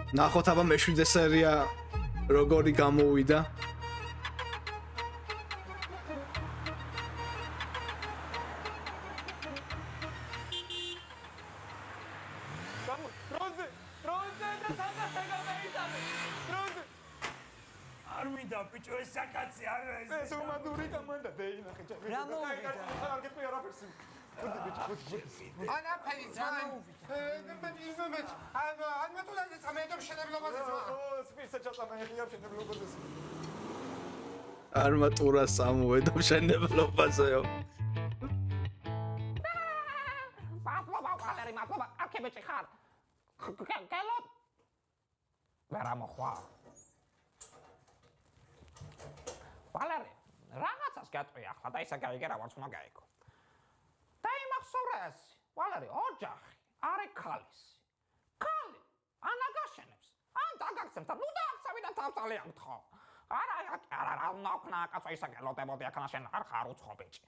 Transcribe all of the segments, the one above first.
ნახოთ აბა მეშვიდე სერია როგორი გამოვიდა. Armida, pichu esa cazzi arresta. ეს უმადური კომანდა დეინა ხეჭა. რა მოვიდა? არ გეტყვი არაფერს. ანა ფაიცან. მე ან მეტუდაზე წამედობ შენებლობაზე ზმა. სპირსა ჩაწამე ხიარ შენებლობაზეც. არმატურა სამუედო მშენებლობაზეო. მადლობა, ვალერი, მადლობა. აქებეჭი ხარ. გელო. ვერა მოხვა. ვალერი, რაღაცას გატყვი ახლა და ისე გაიგე რაღაც უნდა გაიგო. და იმახსოვრეს, ვალერი, ოჯახი, არე ქალის. ქალი, ანა გაშენებს. ან დაგაქცევს და ნუ დააქცევიდან თავწალი ამთხო. არა, ნაკნა კაცო ისე გელოდებოდი აქ შენ არ ხარ უცხო ბიჭი.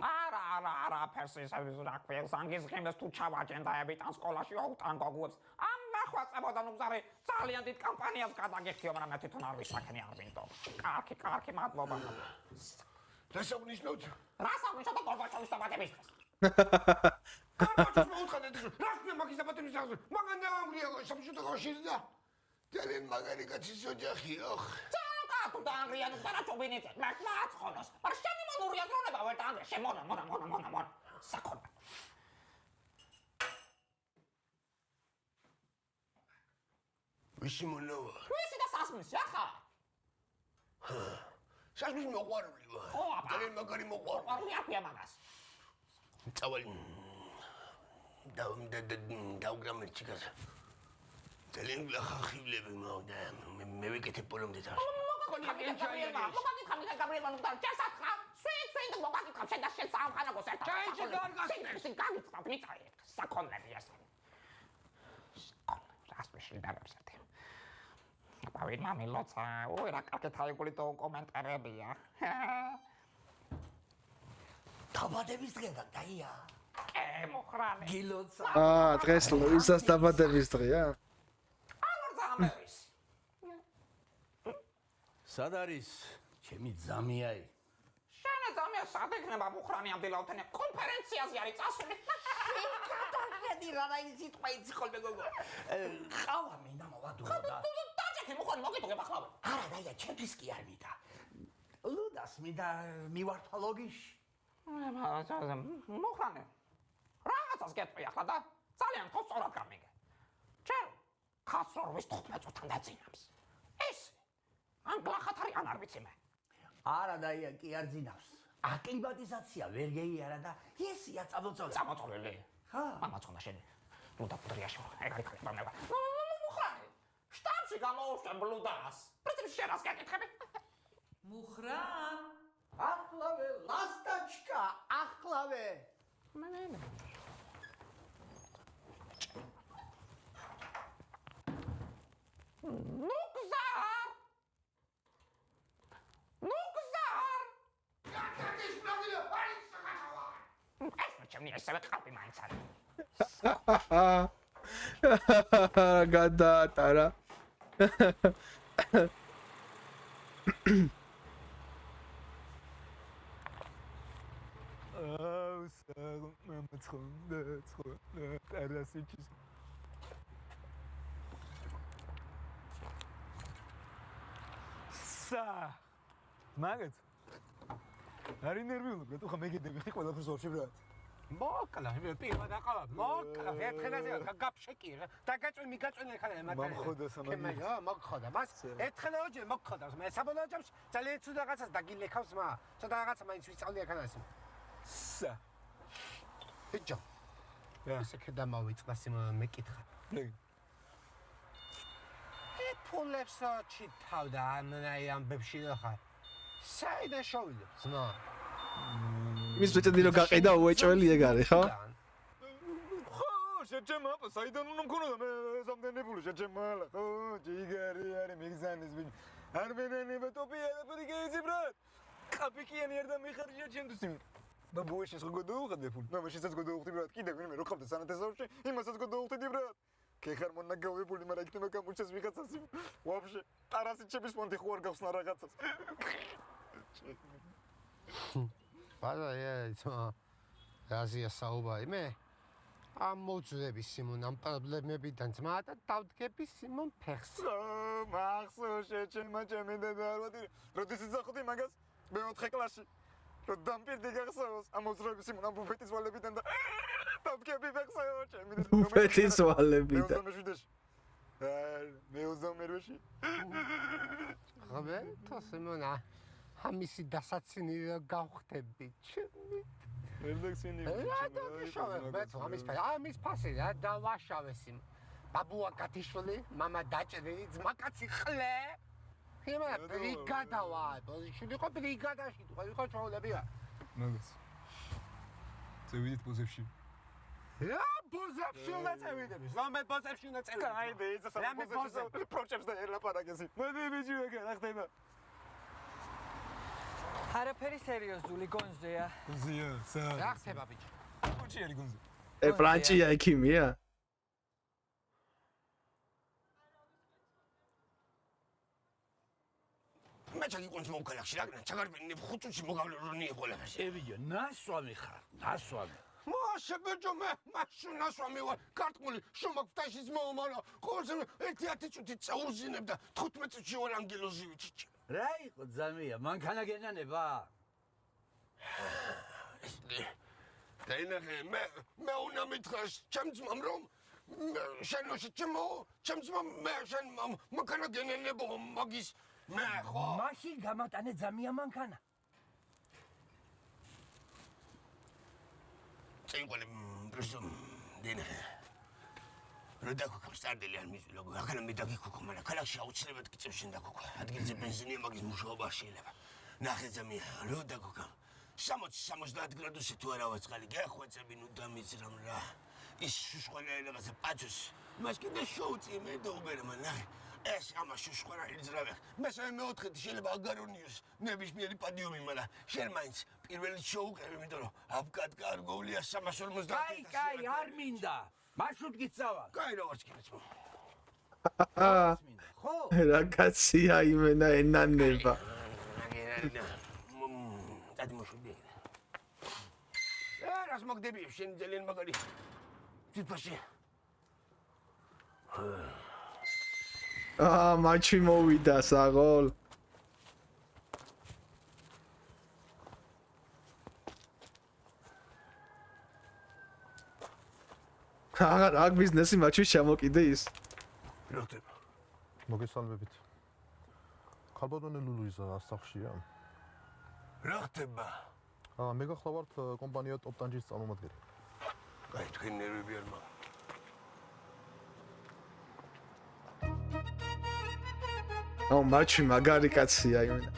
არა, ფერს ისე რა ქვია, სანგის ღიმეს თუ ჩავაჯენ და ებიტან სკოლაში აუტან გოგუებს. ამ მახვაწებოდა ნუ ზარი ძალიან დიდ კამპანიას გადაგიხდიო, მაგრამ მე თვითონ არ ვისაქნი არ ვინდო. კარგი, მადლობა. რას აღნიშნოთ? რას აღნიშნოთ გორბაჩოვის დაბადების დღეს? გორბაჩოვს მოუთხანეთ, რას მე მაგის დაბადების დღეს? მაგან დაამრია სამშობლო კავშირი და ძალიან მაგარი კაცის ოჯახიო. თუ დაანგრია ნუ სარაჩობინიცე, მას ხონოს. არ შენი მონური აზროვნება ვერ დაანგრია, შემონა. საქონა. ვისი მონოვა? ვისი და სასმისი ახლა? სასმისი მოყვარული ვარ. ხო, აბა. ძალიან მაგარი მოყვარული. მოყვარული აქვია მაგას. წავალი. დავგრამე ჩიკას. ძალიან გლახახილები მოვდა. მე ვიკეთებ პოლომდეთ არ. მოგაკითხა გაბრიელმა ნუ და ჩასახა. სვით მოგაკითხა შენ და შენ სამხანაგოს ერთად. სინგრისი გაგიწყავ მიწაი. საქონლები ასე. რას მეშინდარებს ერთე. აბა მამილოცა, ой, რა კარგი თაიგული დოკუმენტებია. დაბადების დღეა, დაია. მოხრანე. გილოცა. დღეს ლუიზას დაბადების დღეა? არ ზამერის. სად არის ჩემი ძამიაი? შენ ზამია სად იქნება მოხრანი ამ დილაუთენე კონფერენციაზე არის წასული. გადაგედი რა სიტყვა იცი ხოლმე გოგო. ყავა მინდა მოვადურო და დაჭექი მოხრანი მოგიტყე ბახლავე. არა დაია ჩემთვის კი არ მინდა. ლუდას მინდა მივართალოგიში. მოხრანი. რაღაცას გეტყვი ახლა და ძალიან თავს სწორად გამიგე. ჩემ ხასროვის 15 წუთთან დაწინავს. ეს ან გლახათ არის ან არ ვიცი მე. არა დაია კი არ ძინავს. აკლიმატიზაცია ვერ გეიარა და ესია წამოწოლილი. ხა? მამაცონა შენ. ლუდა პუტრიაში ეგ არის ხალხი. მოხრანი. შტაბში გამოუშვენ ბლუდას. პრინციპში შენ რას გაკითხები? მუხრან ახლავე ლასტაჩკა ახლავე მე ნუგზარ გაკეთეს პროგრამა არის საკავა. ეს ჩემი ესაა ყაპი მაინც არის. გადაატარა. ტერასიჩის მაგეთ არი ნერვიულობ თუ ხა მეგედები ხი ყველაფერს ვარშევ რა მოკლა პირველად აყალა მოკლა ერთხელაზე გაფშეკი დაგაწვი მიგაწვინე ხალე მომხოდა სამაგი მოგხოდა მას ერთხელ ოჯე მოგხოდა მე საბოლოო ჯამში ძალიან ცუდ რაღაცას დაგილექავს მა ცოტა რაღაცა მაინც ვისწავლი აქანასი ეჯო ესე ქედა მოვიწყდა სიმ მეკითხა ფულებს ჩითავდა ამნაი ამბებში ხარ საიდან შოვიდე ძმა მის ბეჭედი რო გაყიდა უეჭველი ეგ არის ხო? ხო შეჭემა საიდან უნდა მქონოდა მე სამდენებული შეჭემა ხო ჯიგარი არის მიგზანის ბიჭ არ მენენება ტოპია და პრიგეიზი ბრატ კაპიკიანი არ და მიხარჯა ჩემთვის იმ და ბუეშეს გოდოუხდე ფულ მე შესაც გოდოუხდი ბრატ კიდე ვინმე რო ხავდა სანათესავში იმასაც გოდოუხდი ბრატ გეხარ მონაგავებული, მაგრამ იქნება გამოჩეს ვიღაცას. ვაფშე, ტარასი ჩემის ფონდი ხო არ გავხსნა რაღაცას. ბაზა აზია საუბარი მე ამ მოძრები სიმონ ამ პრობლემებიდან ძმა და დავდგები სიმონ ფეხს. მახსოვს ჩემი დედა არ ვატირე. როდესაც ახოთი მაგას მე 4 კლასში. რომ დამპირდი გახსოვს ამ მოძრები სიმონ ამ ბუფეტის ვალებიდან და დავდგები ფეხს ჩემი დედა. ბუფეტის ვალებიდან. მე 28-ში. ხაბე თო სიმონა ამისი დასაცინი გავხდები ჩემი ერდექსინი. ამის ფასი რა დავაშავე სიმ. ბაბუა კათიშვილი, მამა დაჭრილი, ძმაკაცი ხლე. ხიმა ბრიგადა ვარ, პოზიციები ხო ბრიგადაში, ხო ჩაოლები რა. მაგას. წევიდით პოზებში. რა პოზებში უნდა წევიდები? რა პოზებში უნდა წევიდები? გაიდე, ეს პოზებში პროჭებს და ერლაპარაკესი. მოდი ბიჭი რა ხდება? არაფერი სერიოზული გონზეა. გონზია, რა ხდება ბიჭი? კუჩიერი გონზი. პრანჭია იქიმია. მე ჩაგიყვანს მოკალახში რა, ჩაგარბინებ 5 წუთში მოგავლე რონი იყოლებას. ევიო, ნასვამი ხარ, ნასვამი. მაშა ბიჭო მე მაშინ ნასვამი ვარ, კარტყული შომაკფთაშიც მომალა, ყოველს 1-10 წუთი წაუზინებ და 15 წუთში ვარ ანგელოზი ვიჭი. რა იყო ძამია, მანქანა გენანება? დაინახე, მე უნდა მითხრას ჩემ ძმამ რომ შენოში ჩემ ძმამ მე შენ მანქანა გენენებო მაგის მე ხო მაშინ გამატანე ძამია მანქანა. წინყოლე პრესო დაინახე როდაკო სტარტელი არ მისვლა აქანა მე დაგიქუქო მაგრამ ქალაქში აუცილებლად გიწევს შენ დაგიქუქო ადგილზე ბენზინია მაგის მუშაობა შეიძლება ნახე ძამია როდაკო 60-70 გრადუსი თუ არა ვაწყალი გეხვეწები ნუ დამიძრამ რა ის შუშხანა რაღაცა პაჭოს მას კიდე შოუწი მე დაუბერმა ნახე ეს ამას შუშხანა იძრავე მესამე მეოთხედი შეიძლება აგარონიოს ნებისმიერი პადიუმი მაგრამ შენ მაინც პირველი შოუკები იმიტომ რომ აბკად კარგოვლია 350 კაი, არ მინდა. მარშრუტ გიწავა. კაი როგორც კიდეც ხო? რა კაცია იმენა ენანება. რას მოგდები შენ ძალიან მაგარი თვითფაში მაჩვი მოვიდა საღოლ. რა ბიზნესი მაჩვი შემოკიდე ის. რა ხდება მოგესალმებით. ქალბატონი ლულუიზა ასახშია. რა ხდება მე გახლავართ კომპანია ტოპტანჯის წარმომადგენელი. კაი თქვენ ნერვები არ მაქვს მაჩვი მაგარი კაცია იმენა.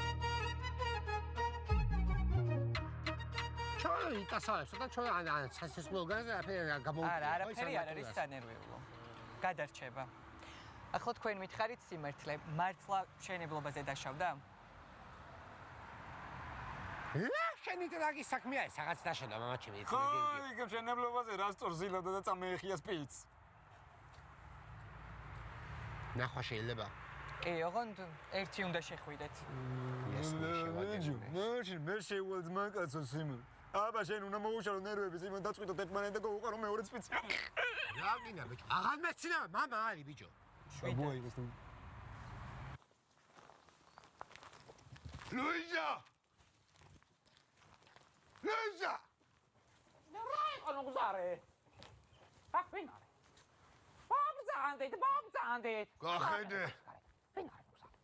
ჩაო იტასავებს და ჩვენ ან სასესმელგანზე აფერა გამოვიდა არა, არაფერი არ არის სანერვიულო. გადარჩება. ახლა თქვენ მითხარით სიმართლე, მართლა მშენებლობაზე დაშავდა? შენი ტრაგი საქმეა ეს რაღაც დაშოდა მამაჩემი იცი ხო, იქ მშენებლობაზე რა სწორ ზილოდა და წამეეხია სპიც. ნახვა შეიძლება კი, ოღონდ ერთი უნდა შეხვიდეთ. მაშინ მე შეუვალ მაგაცო სიმონ. აბა შენ უნდა მოუშალო ნერვები სიმონ დაწყვიტოთ ერთმანეთს და გავუყარო მეორე სპიცი. რა გინდა ბიჭო აღარ მეცინა მამა არის ბიჭო აბუა იყოს თუ ლუიზა ლუიზა რა იყო ნუგზარე? აფინ არის. ბაბძანდით. გახედე ფინ არის ნუგზარე?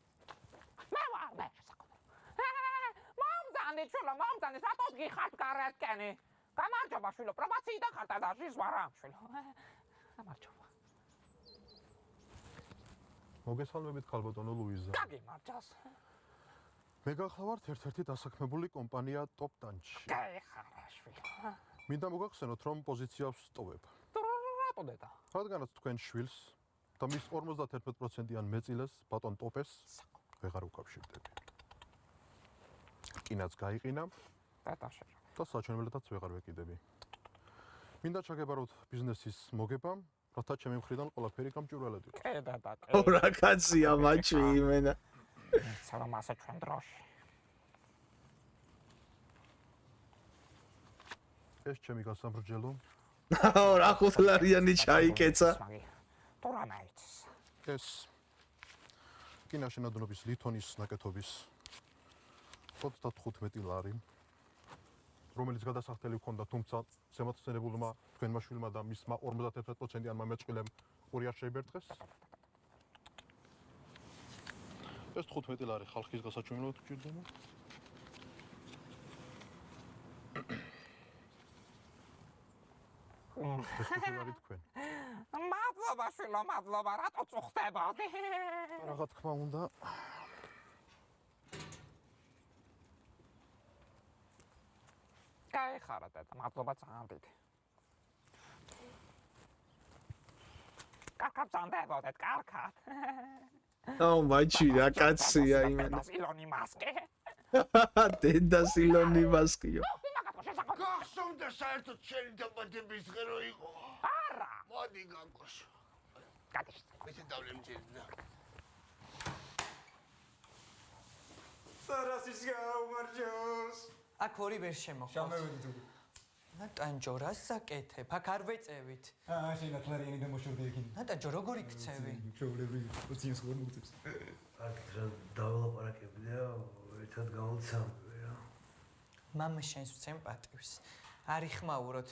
მე ვარ მე მამძანდით შვილო, მამძანდით, რატოს გიხართ გარეთკენი? გამარჯობა შვილო, პრობაციიდან ხარ და დაშის ვარა შვილო. გამარჯობა. მოგესალმებით ქალბატონო ლუიზა. გაგიმარჯოს. მე გახლავართ ერთ-ერთი დასაქმებული კომპანია ტოპტანჯი. გაიხარა შვილო. მინდა მოგახსენოთ რომ პოზიციას სტოვებ. რატო დედა? რადგანაც თქვენ შვილს და მის 51%-იან მეწილეს ბატონ ტოპეს ვეღარ უკავშირდები. კინაც გაიყინა დედაშე. და საჩვენებლადაც ვეღარ ვეკიდები. მინდა ჩაგებაროთ ბიზნესის მოგება რათა ჩემი მხრიდან ყველაფერი გამჭვირვალედ იყოს. კიდე და ო რა კაცია მაჩვი იმენა. ცალ მასა ჩვენ დროში. ეს ჩემი გასამრჯელო. ო რა ხუთლარიანი ჩაიკეცა. თუ რა მაიცის? ეს კინაშენადნობის ლითონის ნაკეთობის 35 ლარი, რომელიც გადასახდელი ჰქონდა, თუმცა ზემოხსენებულმა თქვენმა შვილმა და მისმა 51%-იანმა მეწყვილემ ორი არ შეიბერტყეს. ეს 15 ლარი ხალხის გასაჩვენებლად გჭირდება. ეს 5 ლარი თქვენ. მადლობა შვილო, მადლობა, რატო წუხდებოდი? რა თქმა უნდა, გაიხარა დედა, მადლობა ძალიან დიდი. კარგად ზანდებოდეთ, კარგად. ო მაჩვი რა კაცია იმენა. სილონი მასკე. დედას ილონი მასკიო. გახსოვდა საერთოდ შენი დაბადების დღე იყო? არა. მოდი გაგოშო. გადის. მეც დავლემჯერდა. სარასის გაუმარჯოს. აქ ორი ვერ შემოხვალთ. შამევედი თუ. ნატანჯო, რას საკეთებ? აქ არ ვეწევით. შენა კლარიანი დამოშორდი იქ. ნატანჯო, როგორ იქცევი? ჩაულები უცინს ხوار მოგწევს. აქ რა დავალაპარაკებია, ერთად გავუცამბე რა. მამა შენს ვცემ პატივს. არ იხმაუროთ,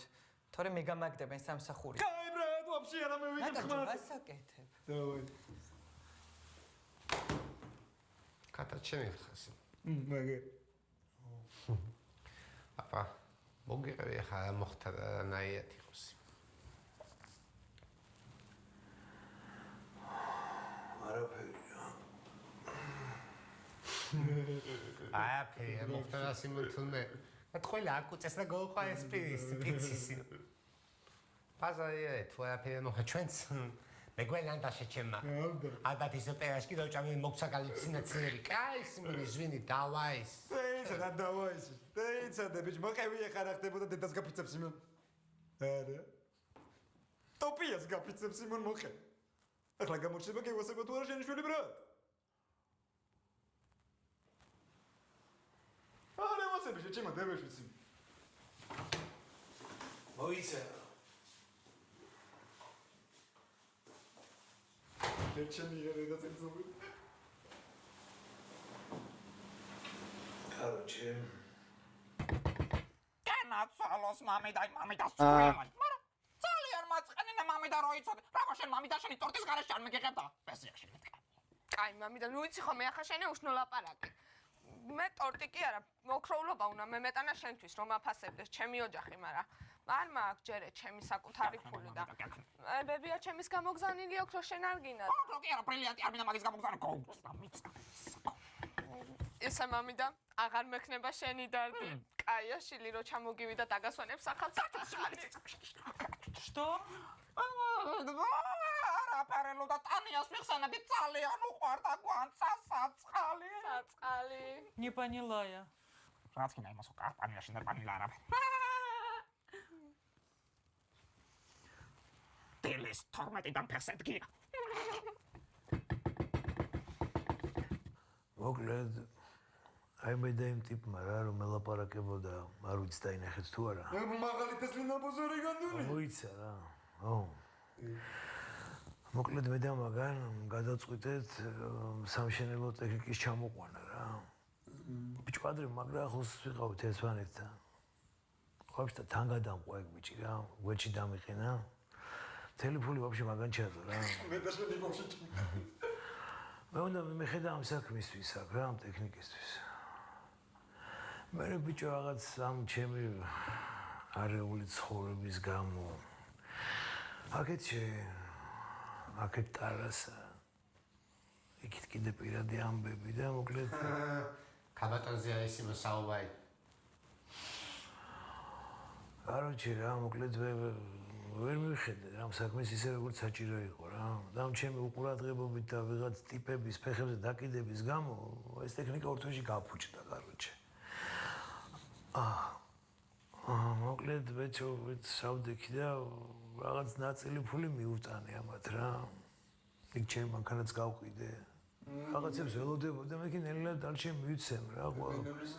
თორე მე გამაგდებენ სამსახური. კაი ბრატ, ვაფშე არა მე ვიდე ნატანჯო, ხმარ. რას საკეთებ? დავაი. კატა ჩემი ხასი. მაგე. აპა, მოგიყევი ხა მოხდა ნაიათ იყოს. არაფერი რა. აფე, მოხდა სიმთუნე. ეთქოლა აკუწეს და გოყვა ეს პიცისი. პაზაია, თუ აფე მოხდა ჩვენც მეგვენან დაშეჩემა. ალბათ ის ოპერაში დავჭამე მოგცა галлюცინაციები. კაი, სიმონი ჟვინი დავაის. ეცა და დავაის. ეცა და ბიჭ მოყევი ხარ ხდებოდა დედას გაფიცებს იმენ. არა. ტოპიას გაფიცებს იმენ მოხე. ახლა გამოჩნდება გეგვასება თუ არა შენი შვილი ბრატ? არა მოსები შეჩემა დევეშვიცი. მოიცა. ერთჩემი რა გაწევი. კაროჩე. კენაცვალოს მამიდა სწორად. მაგრამ ძალიან მაწყენინა მამიდა რო იცოდე. რა შენ მამიდა შენი ტორტის გარეშე არ მეგეღებდა? პესიაში მეთქა. კაი, მამიდა, ნუ იცი ხომ მე ახლა შენი უშნო ლაპარაკი. მე ტორტი კი არა, მოქროულობა უნდა მემეტანა შენთვის რომ აფასებდეს ჩემი ოჯახი, მაგრამ არ მაქვს ჯერე ჩემი საკუთარი ფული და ბებია ჩემის გამოგზანილი ოქრო შენ არ გინდა. ოქრო კი არა, ბრილიანტი არ მინდა მაგის გამოგზავნო. გოუწდა მიწა. ესე მამიდა, აღარ მექნება შენი დარდი. კაია, შილი რო ჩამოგივიდა დაგასვენებს ახალ საკუთარი. Что? არაფერელო და ტანიას მიხსენები ძალიან უყვარდა გვანცა საწყალი. საწყალი. Не поняла я. რაც კი იმასო კარტანიაში ნერპანილა არაფერი. ტელეს 12-დან ფერსეთ გია. მოკლედ აი მე და იმ ტიპმა რა რომ ელაპარაკებოდა, არ ვიცი დაინახეთ თუ არა. მაღალი თესლინა ბოზორი განდული. მოიცა რა. ო. მოკლედ მე და მაგან გადაწყვიტეთ სამშენებლო ტექნიკის ჩამოყვანა რა. ბიჭო ადრე მაგრა ახლოს ვიყავით ერთმანეთთან. ვაფშე თან გადამყვა ეგ ბიჭი რა, გვერდში დამიყენა. ტელეფონი ვაფშე მაგან ჩადო რა. მე და შენი ვაფშე. მე უნდა მიხედა ამ საქმისთვის აქ რა, ამ ტექნიკისთვის. მე ბიჭო რაღაც ამ ჩემი არეული ცხოვრების გამო აქეთ ტარასა იქით კიდე პირადი ამბები და მოკლედ კაბატონზე არის იმ საუბარი. კაროჩე რა, მოკლედ ვერ მივხედე რა საქმეს ისე როგორც საჭირო იყო რა. და ამ ჩემი უყურადღებობით და ვიღაც ტიპების ფეხებზე დაკიდების გამო ეს ტექნიკა ორ თვეში გაფუჭდა კაროჩე. მოკლედ მეცობით სავდექი და რაღაც ნაწილი ფული მიუტანე ამათ რა. იქ ჩემ მანქანაც გავყიდე. რაღაცებს ველოდებოდა, მე კი ნელა დარჩენ მივიცემ რა ყველაფერს.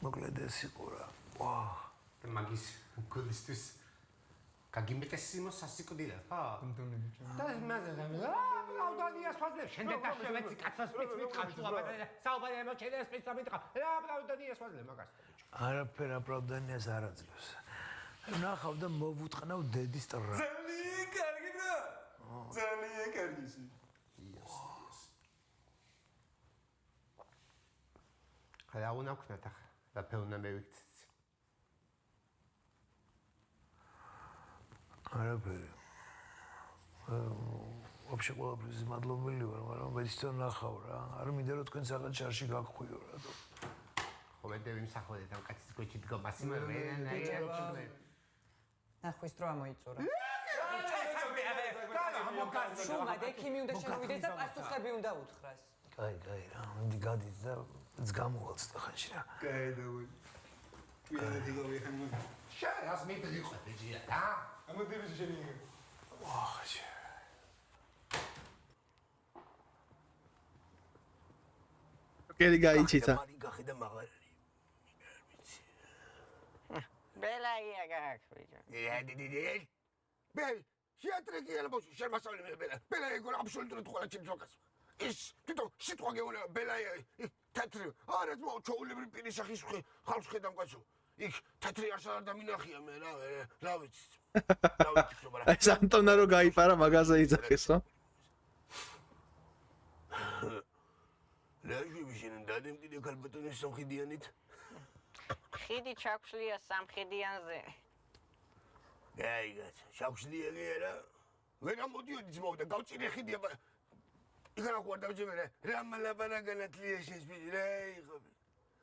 მოკლედ ეს იყო რა. ვაა. მაგის გულისთვის გაგიმეტესიმო სასიკვდილა, ხო? და მაგაზე ბრაუდანიას ფაზლებს შენდე დაშევეცი კაცას პიც მითხარ შუაბედე საუბარი ემოჩენეს პიც მითხარ რა ბრაუდანიას ფაზლებს მაგას არაფერ ბრაუდანიას არ აძლევს ნახავ და მოვუტყნავ დედის ტრა ძალიან კარგი ბრა ძალიან კარგი ისი რა უნდა ვქნათ ახლა და ფეუნა მევიქცეთ არაფერი вообще ყველაფერს მადლობელი ვარ, მაგრამ მეცდო ნახავ რა. არ მინდა რომ თქვენ რაღაც შარში გაგხვიო რა. ხო მე ვიმსახველეთ ამ კაცის გოჩი დგომა სიმართლე ნახვის დრო ამოიწურა. შუმა დექიმი უნდა შემოვიდეს და პასუხები უნდა უთხრას. კაი, რა, მინდი გადით და ძგამოვალთ ხანში რა. კაი დავი. კიდე დიგოვი ხანმა. შენ მე დღიყვე ჯია და ამოდები შენი. ვაჰ. კერი გაიჩიცა. გახიდა მაღალი. ბელაია გააქვიჭა. დიდი. ბელ, შეატრეკი ალბათ შემასწავლე მე ბელა. ბელაია გოლა აბსოლუტურად ყველა ჩემს ზოგას. ის თვითონ სიტყვა გეუბნება ბელაია თეთრი. არა ძმო, ჩაულებრი პირის სახის ხალხს ხედავ კაცო. იქ თეთრი არც არ დამინახია მე რა ვიცი. ეს ანტონა რო გაიფარა მაგაზე იძახეს ხო? ლაჟები შენ დადემტიდე ქალბატონის სამხედიანით? ხიდი ჩაქვშლია სამხედიანზე. გაიგეთ, ჩაქვშლია გერა. ვერა მოდიოდი ძმო და გავწირე ხიდია. იქა რა დავჭერე რა მალაბარაგანათლია შეშბილი რა იყო.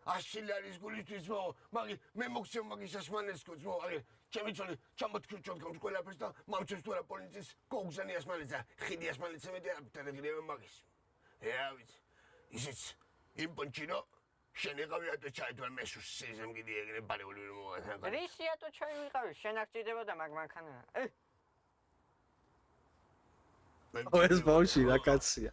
აშილარის გულისთვის ძმო, მაგი მე მოგცემ მაგის ასმანესკო ძმო, აი ჩემი ცოლი ჩამოთქრჩოთ გამს ყველაფერს და მამჩევს თუ რა პოლიციის გოგზანი ასმანეცა, ხიდი ასმანეცა მე და დაგრიევ მაგის. რა ვიცი. ისიც იმ პონჩინო შენეყავიათ და ჩაითვალ მესუს სიზემ გიდი ეგრე პარეული რომ მოათა. რისიათო ჩაივიყავი, შენ აქ ჭირდებოდა მაგ მანქანა. ეს ბავში რა კაცია.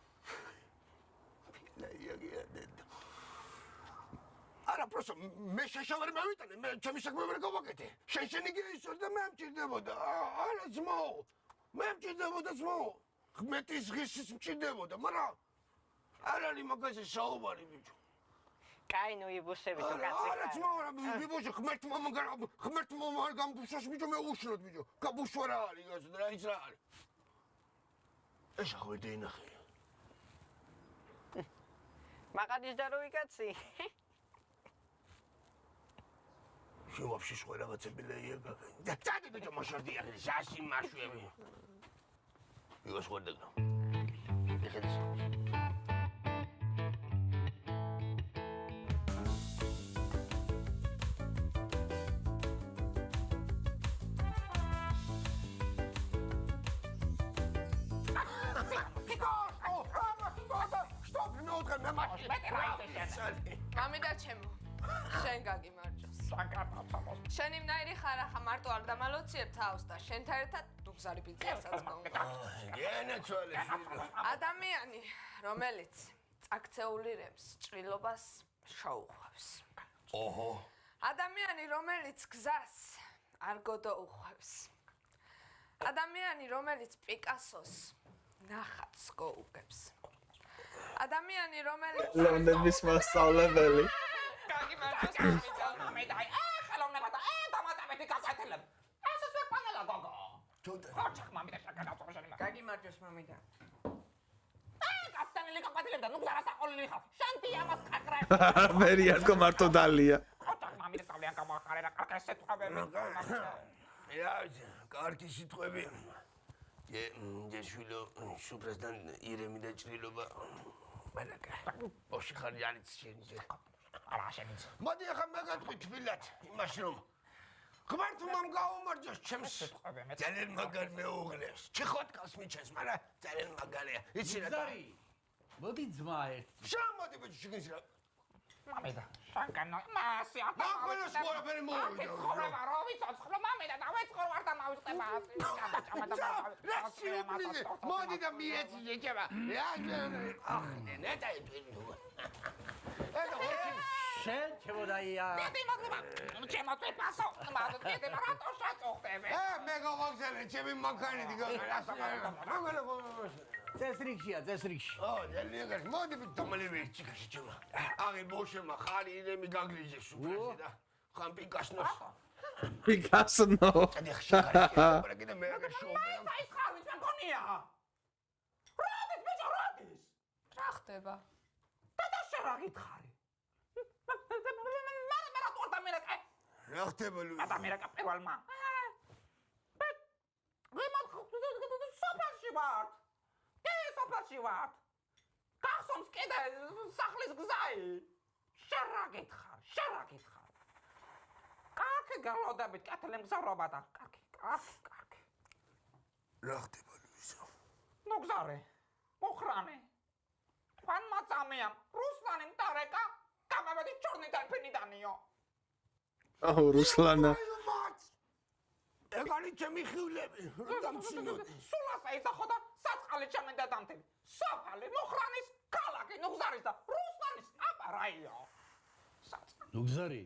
არა პროსო მე შეშავარ მევიტანე მე ჩემი საქმე ვერ გავაკეთე შენი გეისო და მე მჭირდებოდა არა ძმო მე მჭირდებოდა ძმო ღმეთის ღირსის მჭირდებოდა მაგრამ არ არის მაგაზე საუბარი ბიჭო კაი ნუ იბუსები თუ კაცი არა ძმო არა ბიჭო ღმერთმა არ გამბუშოს ბიჭო მე უშნოდ ბიჭო გაბუშვა რა არის გასა რა ის რა არის ეს ახლა დეინახე მაგადის და როი კაცი შენ ვაფშე სხვა რაღაცები ლეია გაგანი. და წადი ბიჭო მოშორდია ხე შაში მაშვები. იგოს ხორდა. ეხედეს. მამიდა ჩემო შენ გაგიმარჯოს შენი მნაირი ხარ ახლა მარტო არ დამალოციერებ თავს და შენთან ერთად დუგზარი პიძასაც მოვიდა ადამიანი რომელიც წაქცეული რემს ჭრილობას შოუხვევს ოჰო ადამიანი რომელიც გზას არ გოდოუხვევს ადამიანი რომელიც პიკასოს ნახატს გოუგებს ადამიანი რომელიც ლონდონის მასწავლებელი გაგიმარჯოს მე და ხელოვნება და დამატებითი გაკეთილებ ესეც ვეყანელა გოგო ოჩახ მამიდა შეგანავ შენი გაგიმარჯოს მამიდა გასტანილი გაკეთილებ და ნუ გასაყოლილი ხარ შანტი ამას ხაკრა მერი არქო მარტო დალია ოჩახ მამიდა სწავლიან გამახარე რა კარგი სიტყვები რა კარგი სიტყვები ჯეშვილო შუპრესთან ირემი და ჭრილობა მანაკა ოში ხარი არის შენზე არა შენიც მოდი ახლა მეგატყვი თბილად იმაში რომ ღმერთმა გაუმარჯოს ჩემს ძალიან მაგარ მეუღლეს ჩიხოთკას მიჩენს მაგრამ ძალიან მაგარია იცი რა ზარი მოდი ძმა ერთ შემოდი ბიჭო შეგინს რა მამიდა, შანკანო, მასი ატა. მაგ ყველაფერი მოვიდა. ხორება რო ვიცოცხლო მამიდა და ვეწყო ვარ და მავიწყება. მოდი და მიეცი ჯება. ახ, ნეტა იტვინო. შენ ჩემოდაია. მეტი მოგება. ჩემო წეპასო, მაგრამ მე რატო შაწოხდები? მე გავაგზავნე ჩემი მანქანით წესრიგშია, წესრიგში. ძალიან მოდი დამალები ჩიკაში ჩემო. აღი მოშემა ხარი იმი გაგრიჟე სუპრაზე და ხან პიკასნოს. პიკასნო. ადი ხშაკარი, მაგრამ კიდე მე აღარ შოუბერა. აი ხარვით მეკონია. როდის ბიჭო, როდის? რა ხდება? და შენ რა გითხარი? მე რატო არ დამერაკე? რა ხდება ლუი? დამერაკა პირველმა. სოფელში ვარ. სოფელში ვარ. გახსოვს კიდე სახლის გზაი. შენ რა გითხარ? კარგი გალოდებით, კეთილი მგზავრობა და კარგი. რა ხდება ლუისო? ნუ გზარე. მოხრანე. თქვენ მაწამეამ, რუსლანი მტარეკა, გამავედი ჩორნი დალფინიდანიო. აჰ, რუსლანა. ეგარი ჩემი ხივლები, დამცინოთ. სულ ასე იცახო და საწყალი ჩამენდა დამთელი. საფალი, მოხრანის, ქალაქი, ნუ გზარის და რუსლანის აპარაიო. ნუგზარი.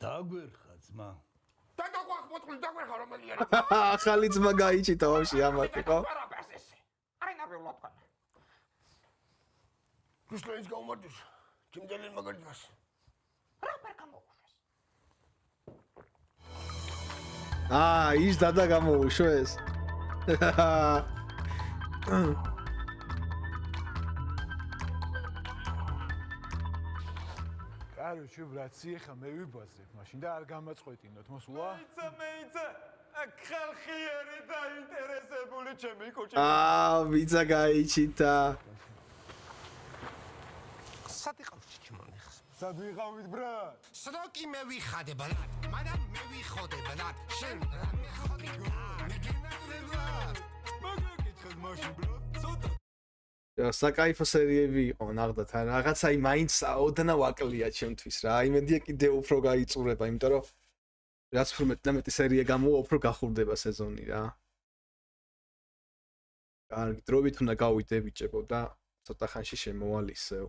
დაგვერხა ძმა. და დაგვახმოწყლი დაგვერხა რომელი არის? ახალი ძმა გაიჩიტა ვაში ამათი ხო? აი ნაბიულო თქვენ. რუსლანის გაუმარჯოს. ჩემ ძალიან მაგარი ძმას. რა ვერ გამოუშვეს? ის დადა გამოუშვეს. კაროჩე ბრაცი, ხა მე ვიბაზრებ მაშინ და არ გამაწყვეტინოთ, მოსულა? მეიცა. აქ ხალხი არის დაინტერესებული ჩემი კუჭი. ვიცა გაიჩიტა. სად იყავს ჩემო ხს? სად ვიყავით ბრატ? სროკი მე ვიხადე ბრატ. მაგრამ მე ვიხოდე ბრატ. შენ მე ხოდი მე გენატრება. მაგრამ კითხეთ მაშინ ბრატ. ცოტა საკაიფო სერიები იყო ნახდათ რაღაცა მაინც ოდნა ვაკლია ჩემთვის რა იმედია კიდე უფრო გაიწურება იმიტომ რომ რაც უფრო მეტი სერია გამოვა უფრო გახურდება სეზონი რა კარგი დროებით უნდა გავიდე ბიჭებო და ცოტა ხანში შემოვალ ისევ